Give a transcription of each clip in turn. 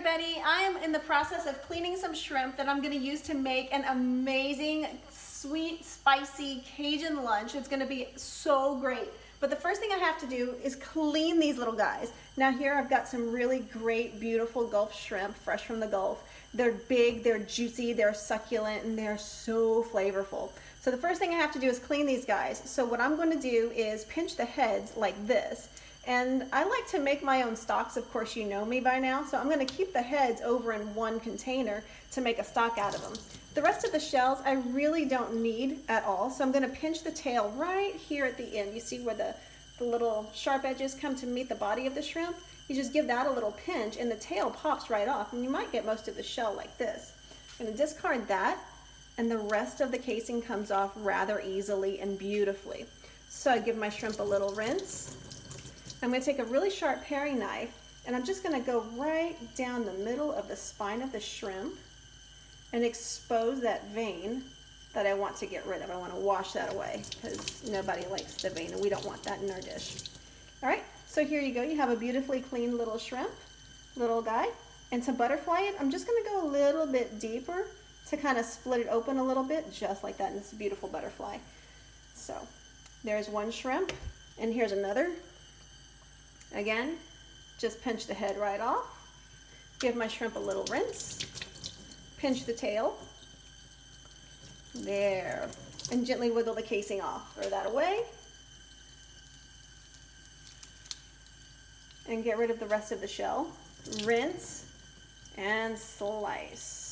everybody. I am in the process of cleaning some shrimp that I'm going to use to make an amazing, sweet, spicy Cajun lunch. It's going to be so great. But the first thing I have to do is clean these little guys. Now here I've got some really great, beautiful Gulf shrimp, fresh from the Gulf. They're big, they're juicy, they're succulent, and they're so flavorful. So the first thing I have to do is clean these guys. So what I'm going to do is pinch the heads like this. And I like to make my own stocks. Of course, you know me by now. So I'm going to keep the heads over in one container to make a stock out of them. The rest of the shells I really don't need at all. So I'm going to pinch the tail right here at the end. You see where the little sharp edges come to meet the body of the shrimp? You just give that a little pinch and the tail pops right off. And you might get most of the shell like this. I'm going to discard that. And the rest of the casing comes off rather easily and beautifully. So I give my shrimp a little rinse. I'm going to take a really sharp paring knife and I'm just going to go right down the middle of the spine of the shrimp and expose that vein that I want to get rid of. I want to wash that away because nobody likes the vein and we don't want that in our dish. All right, so here you go. You have a beautifully clean little shrimp, little guy. And to butterfly it, I'm just going to go a little bit deeper to kind of split it open a little bit, just like that. And it's a beautiful butterfly. So there's one shrimp and here's another. Again, just pinch the head right off, give my shrimp a little rinse, pinch the tail, there, and gently wiggle the casing off. Throw that away, and get rid of the rest of the shell. Rinse and slice.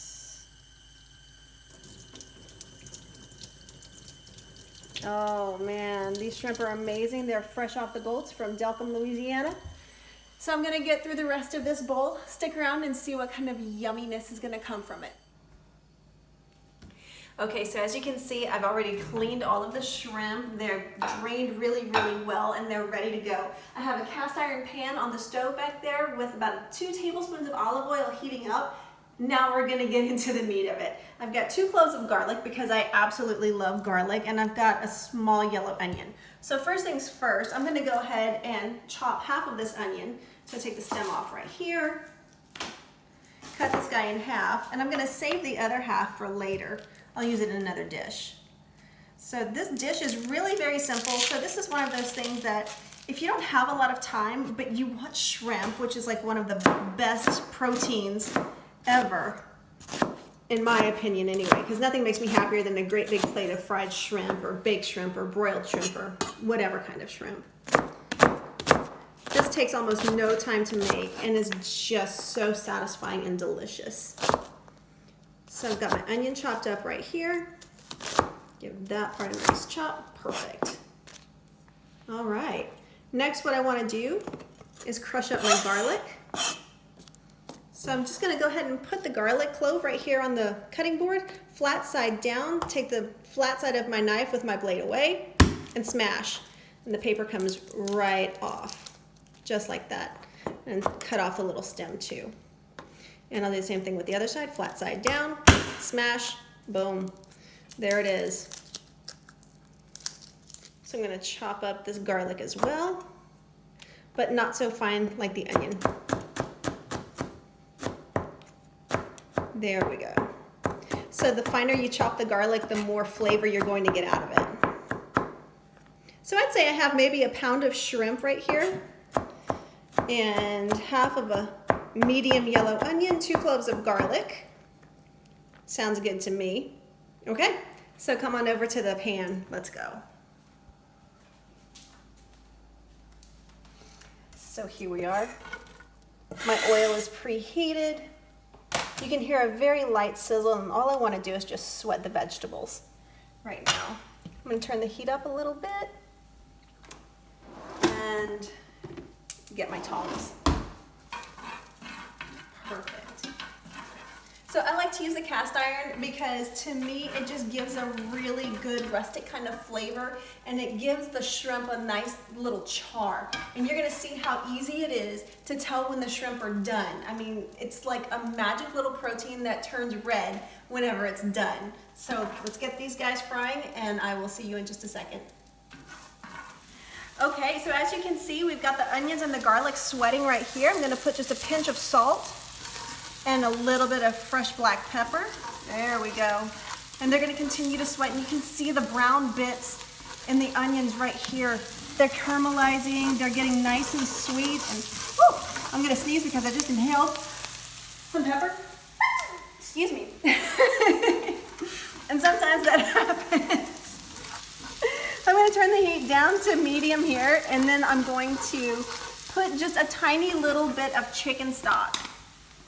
Oh man, these shrimp are amazing. They're fresh off the boats from Delcom, Louisiana. So I'm gonna get through the rest of this bowl. Stick around and see what kind of yumminess is gonna come from it. Okay, so as you can see, I've already cleaned all of the shrimp. They're drained really, really well and they're ready to go. I have a cast iron pan on the stove back there with about 2 tablespoons of olive oil heating up. Now we're gonna get into the meat of it. I've got 2 cloves of garlic because I absolutely love garlic, and I've got a small yellow onion. So first things first, I'm gonna go ahead and chop half of this onion. So take the stem off right here, cut this guy in half, and I'm gonna save the other half for later. I'll use it in another dish. So this dish is really very simple. So this is one of those things that if you don't have a lot of time, but you want shrimp, which is like one of the best proteins ever, in my opinion anyway, because nothing makes me happier than a great big plate of fried shrimp or baked shrimp or broiled shrimp or whatever kind of shrimp. This takes almost no time to make and is just so satisfying and delicious. So I've got my onion chopped up right here. Give that part a nice chop. Perfect. All right. Next, what I want to do is crush up my garlic. So I'm just gonna go ahead and put the garlic clove right here on the cutting board, flat side down, take the flat side of my knife with my blade away, and smash. And the paper comes right off, just like that. And cut off the little stem too. And I'll do the same thing with the other side, flat side down, smash, boom. There it is. So I'm gonna chop up this garlic as well, but not so fine like the onion. There we go. So the finer you chop the garlic, the more flavor you're going to get out of it. So I'd say I have maybe a pound of shrimp right here and half of a medium yellow onion, 2 cloves of garlic. Sounds good to me. Okay, so come on over to the pan. Let's go. So here we are. My oil is preheated. You can hear a very light sizzle, and all I want to do is just sweat the vegetables right now. I'm going to turn the heat up a little bit and get my tongs. Perfect. So I like to use the cast iron because to me it just gives a really good rustic kind of flavor, and it gives the shrimp a nice little char. And you're gonna see how easy it is to tell when the shrimp are done. I mean, it's like a magic little protein that turns red whenever it's done. So let's get these guys frying and I will see you in just a second. Okay, so as you can see, we've got the onions and the garlic sweating right here. I'm gonna put just a pinch of salt and a little bit of fresh black pepper. There we go. And they're gonna continue to sweat, and you can see the brown bits in the onions right here. They're caramelizing, they're getting nice and sweet, and whew, I'm gonna sneeze because I just inhaled some pepper. Excuse me. And sometimes that happens. I'm gonna turn the heat down to medium here, and then I'm going to put just a tiny little bit of chicken stock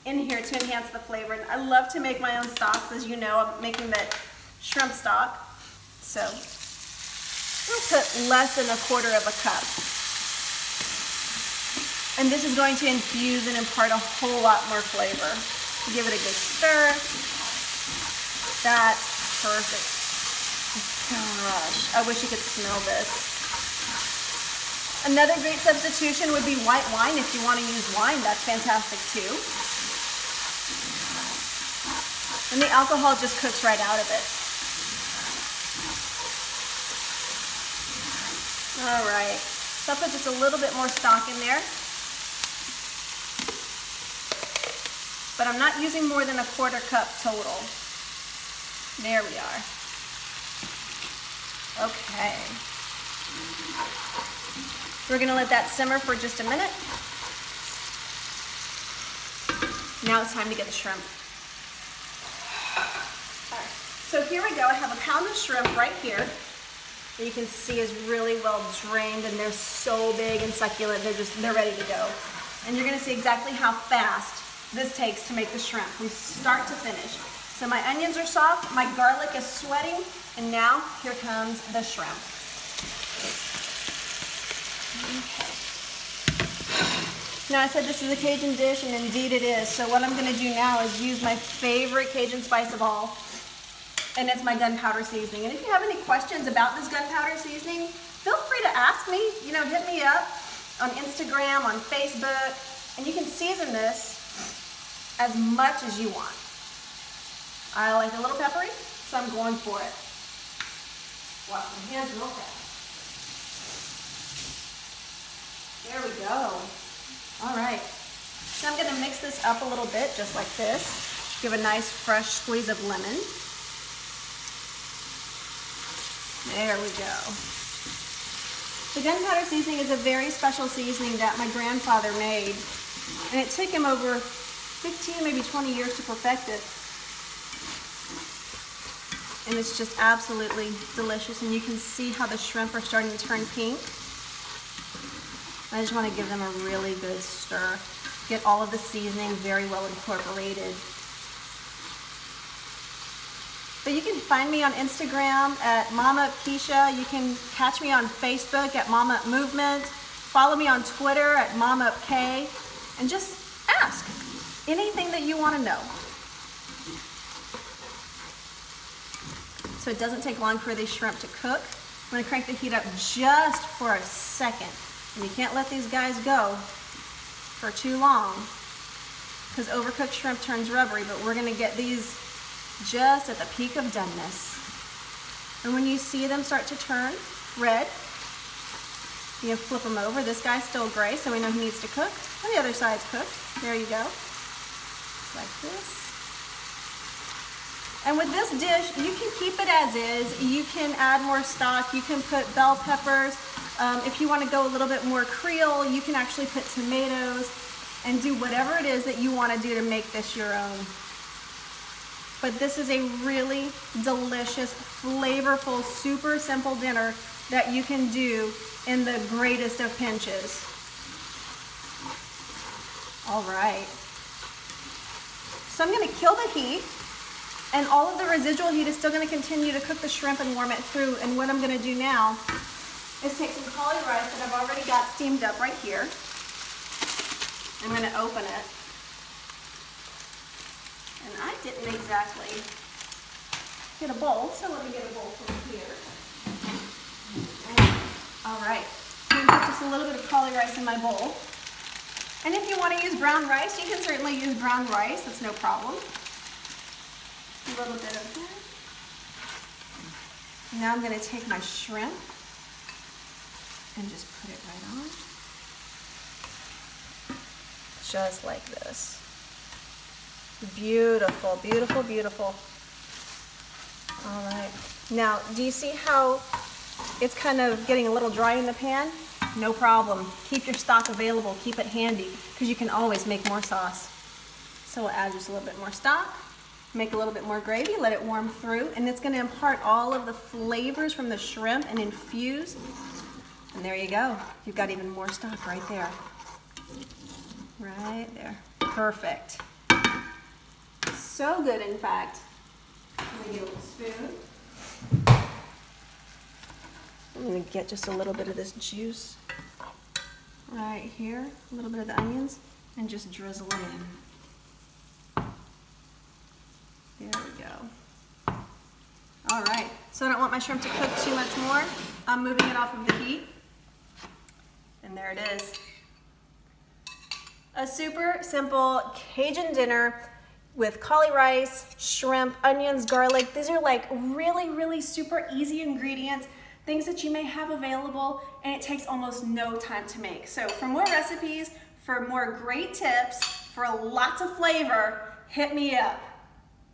in here to enhance the flavor. And I love to make my own stocks. As you know, I'm making that shrimp stock. So I'll put less than 1/4 cup. And this is going to infuse and impart a whole lot more flavor. Give it a good stir. That's perfect. Gosh, I wish you could smell this. Another great substitution would be white wine. If you want to use wine, that's fantastic too. And the alcohol just cooks right out of it. All right, so I'll put just a little bit more stock in there. But I'm not using more than 1/4 cup total. There we are. Okay. We're gonna let that simmer for just a minute. Now it's time to get the shrimp. All right, so here we go. I have a pound of shrimp right here that you can see is really well drained, and they're so big and succulent. They're ready to go. And you're gonna see exactly how fast this takes to make the shrimp from start to finish. So my onions are soft, my garlic is sweating, and now here comes the shrimp. Okay. Now I said this is a Cajun dish, and indeed it is. So what I'm gonna do now is use my favorite Cajun spice of all, and it's my gunpowder seasoning. And if you have any questions about this gunpowder seasoning, feel free to ask me. You know, hit me up on Instagram, on Facebook, and you can season this as much as you want. I like a little peppery, so I'm going for it. Wash my hands real fast. There we go. All right. Now I'm gonna mix this up a little bit, just like this. Give a nice fresh squeeze of lemon. There we go. The gunpowder seasoning is a very special seasoning that my grandfather made, and it took him over 15, maybe 20 years to perfect it. And it's just absolutely delicious, and you can see how the shrimp are starting to turn pink. I just want to give them a really good stir. Get all of the seasoning very well incorporated. But you can find me on Instagram at Mama Up Keisha. You can catch me on Facebook at Mama Up Movement. Follow me on Twitter at Mama Up K, and just ask anything that you want to know. So it doesn't take long for these shrimp to cook. I'm going to crank the heat up just for a second. And you can't let these guys go for too long, because overcooked shrimp turns rubbery, but we're going to get these just at the peak of doneness. And when you see them start to turn red, you flip them over. This guy's still gray, so we know he needs to cook. And the other side's cooked. There you go. Just like this. And with this dish, you can keep it as is. You can add more stock. You can put bell peppers. If you want to go a little bit more Creole, you can actually put tomatoes and do whatever it is that you want to do to make this your own. But this is a really delicious, flavorful, super simple dinner that you can do in the greatest of pinches. All right. So I'm going to kill the heat, and all of the residual heat is still going to continue to cook the shrimp and warm it through. And what I'm going to do now is take some cauli rice that I've already got steamed up right here. I'm going to open it. And I didn't exactly get a bowl, so let me get a bowl from here. All right, so I'm going to put just a little bit of cauli rice in my bowl. And if you want to use brown rice, you can certainly use brown rice. That's no problem. A little bit of that. Now I'm going to take my shrimp and just put it right on. Just like this. Beautiful, beautiful, beautiful. All right. Now, do you see how it's kind of getting a little dry in the pan? No problem. Keep your stock available. Keep it handy because you can always make more sauce. So we'll add just a little bit more stock, make a little bit more gravy, let it warm through, and it's going to impart all of the flavors from the shrimp and infuse. And there you go. You've got even more stock right there. Right there. Perfect. So good, in fact. I'm going to get a little spoon. I'm going to get just a little bit of this juice right here, a little bit of the onions, and just drizzle it in. There we go. All right, so I don't want my shrimp to cook too much more. I'm moving it off of the heat. And there it is. A super simple Cajun dinner with cauli rice, shrimp, onions, garlic. These are like really, really super easy ingredients, things that you may have available, and it takes almost no time to make. So for more recipes, for more great tips, for lots of flavor, hit me up.